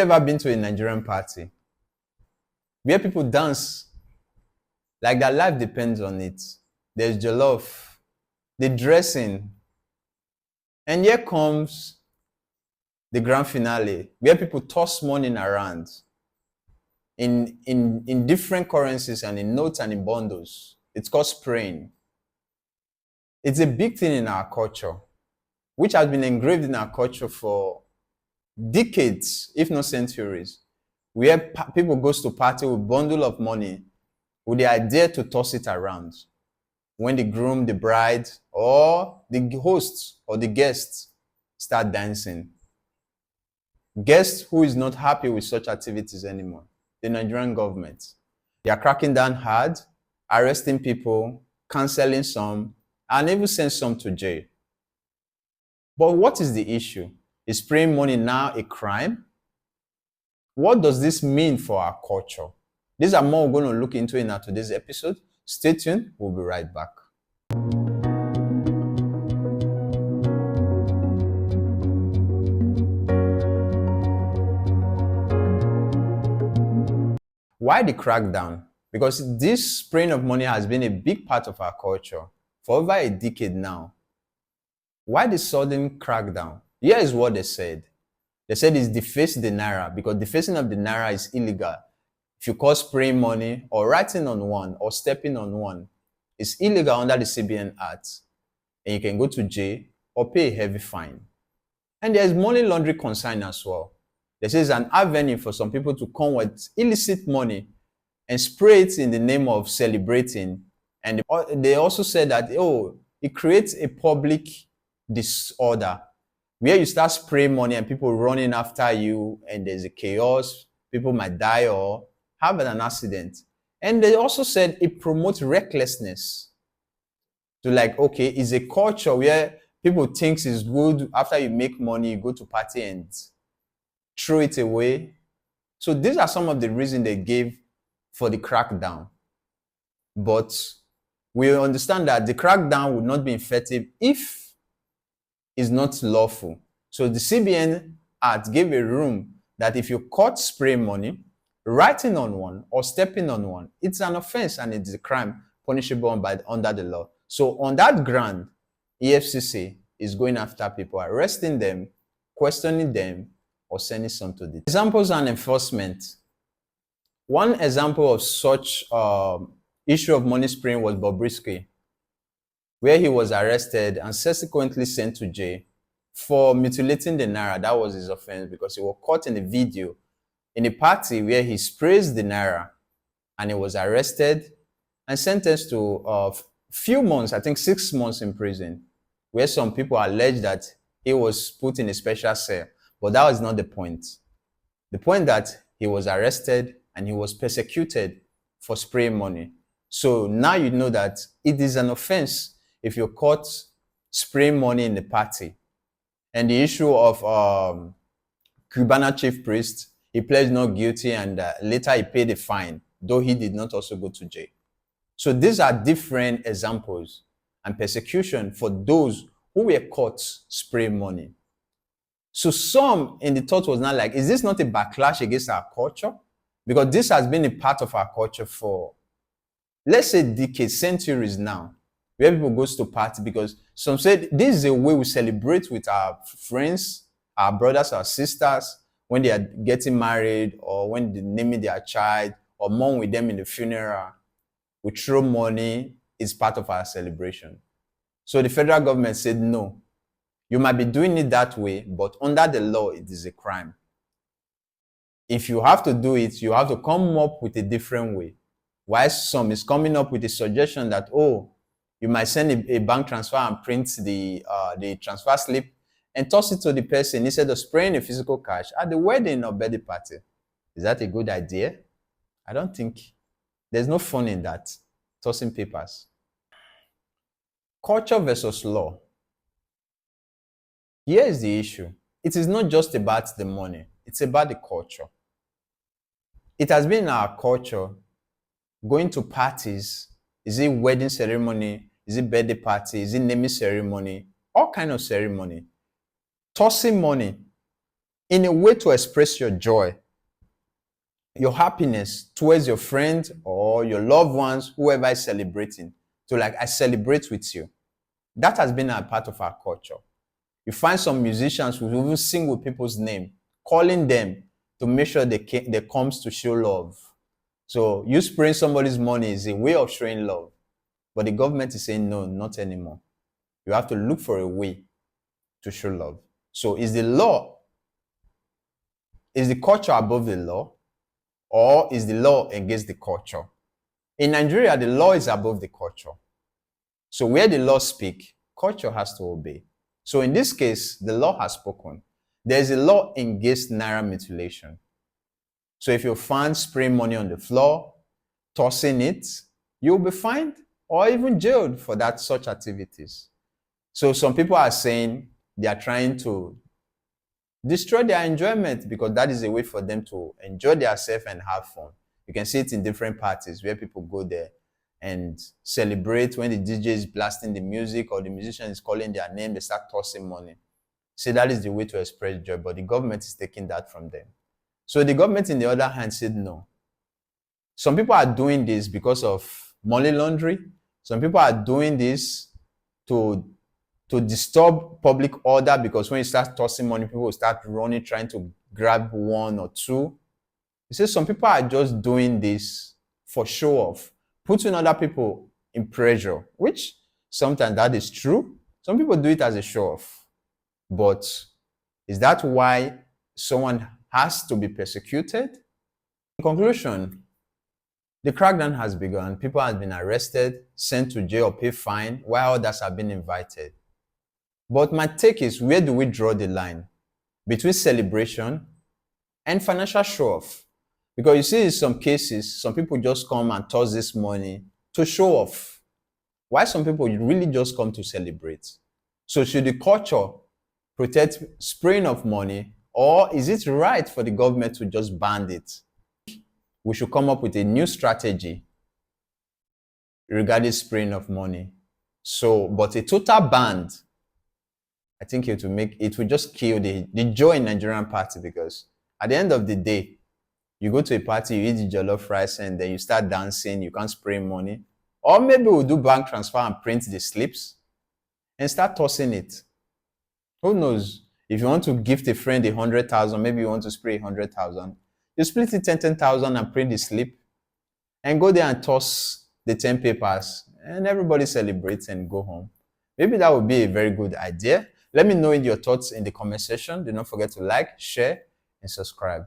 Ever been to a Nigerian party where people dance like their life depends on it? There's jollof, the dressing, and here comes the grand finale where people toss money around in different currencies and in notes and in bundles. It's called spraying. It's a big thing in our culture, which has been engraved in our culture for decades, if not centuries, where people goes to party with bundle of money with the idea to toss it around when the groom, the bride, or the host or the guests start dancing. Guess who is not happy with such activities anymore? The Nigerian government. They are cracking down hard, arresting people, cancelling some, and even send some to jail. But what is the issue? Is spraying money now a crime? What does this mean for our culture? These are more we're going to look into in our today's episode. Stay tuned, we'll be right back. Why the crackdown? Because this spraying of money has been a big part of our culture for over a decade now. Why the sudden crackdown? Here is what they said. They said it's deface the Naira because defacing of the Naira is illegal. If you call spraying money or writing on one or stepping on one, it's illegal under the CBN Act. And you can go to jail or pay a heavy fine. And there's money laundering concern as well. This is an avenue for some people to come with illicit money and spray it in the name of celebrating. And they also said that, it creates a public disorder where you start spraying money and people running after you and there's a chaos, people might die or have an accident. And they also said it promotes recklessness. To it's a culture where people think it's good after you make money, you go to party and throw it away. So these are some of the reasons they gave for the crackdown. But we understand that the crackdown would not be effective if it's not lawful. So the CBN Act gave a room that if you caught spraying money, writing on one or stepping on one, it's an offense and it's a crime punishable under the law. So on that ground, EFCC is going after people, arresting them, questioning them, or sending some to the examples and enforcement. One example of such issue of money spraying was Bobrisky, where he was arrested and subsequently sent to jail for mutilating the Naira. That was his offense because he was caught in a video in a party where he sprays the Naira, and he was arrested and sentenced to a few months, I think 6 months in prison, where some people allege that he was put in a special cell. But that was not the point. The point that he was arrested and he was persecuted for spraying money. So now you know that it is an offense if you're caught spraying money in the party. And the issue of Cubana Chief priest, he pled not guilty and later he paid a fine, though he did not also go to jail. So these are different examples and persecution for those who were caught spraying money. So some in the thought was not like, is this not a backlash against our culture? Because this has been a part of our culture for, let's say, decades, centuries now, where people goes to party because some said this is a way we celebrate with our friends, our brothers, our sisters, when they are getting married or when they're naming their child or mourn with them in the funeral. We throw money, it's part of our celebration. So the federal government said, no, you might be doing it that way, but under the law, it is a crime. If you have to do it, you have to come up with a different way. While some is coming up with a suggestion that, you might send a bank transfer and print the transfer slip and toss it to the person instead of spraying a physical cash at the wedding or birthday party. Is that a good idea? I don't think. There's no fun in that, tossing papers. Culture versus law. Here is the issue. It is not just about the money. It's about the culture. It has been in our culture going to parties. Is it wedding ceremony? Is it birthday party? Is it naming ceremony? All kind of ceremony. Tossing money in a way to express your joy, your happiness towards your friend or your loved ones, whoever is celebrating. So like, I celebrate with you. That has been a part of our culture. You find some musicians who even sing with people's name, calling them to make sure they comes to show love. So you spraying somebody's money is a way of showing love. But the government is saying, no, not anymore. You have to look for a way to show love. So is the culture above the law, or is the law against the culture? In Nigeria, the law is above the culture. So where the law speaks, culture has to obey. So in this case, the law has spoken. There is a law against Naira mutilation. So if you're found spraying money on the floor, tossing it, you'll be fined or even jailed for such activities. So some people are saying they are trying to destroy their enjoyment because that is a way for them to enjoy themselves and have fun. You can see it in different parties where people go there and celebrate when the DJ is blasting the music or the musician is calling their name, they start tossing money. See, that is the way to express joy, but the government is taking that from them. So the government, in the other hand, said no. Some people are doing this because of money laundering. Some people are doing this to disturb public order, because when you start tossing money, people will start running, trying to grab one or two. He says some people are just doing this for show off, putting other people in pressure, which sometimes that is true. Some people do it as a show off. But is that why someone has to be persecuted? In conclusion, the crackdown has begun. People have been arrested, sent to jail, or pay fine, while others have been invited. But my take is, where do we draw the line between celebration and financial show-off? Because you see, in some cases, some people just come and toss this money to show off, while some people really just come to celebrate. So should the culture protect spraying of money, or is it right for the government to just ban it? We should come up with a new strategy regarding spraying of money. So, but a total ban, I think it will just kill the joy in Nigerian party, because at the end of the day, you go to a party, you eat the jollof rice, and then you start dancing, you can't spray money. Or maybe we'll do bank transfer and print the slips and start tossing it. Who knows? If you want to gift a friend 100,000, maybe you want to spray 100,000, you split it 10,000 and print the slip and go there and toss the 10 papers, and everybody celebrates and go home. Maybe that would be a very good idea. Let me know your thoughts in the comment section. Do not forget to like, share, and subscribe.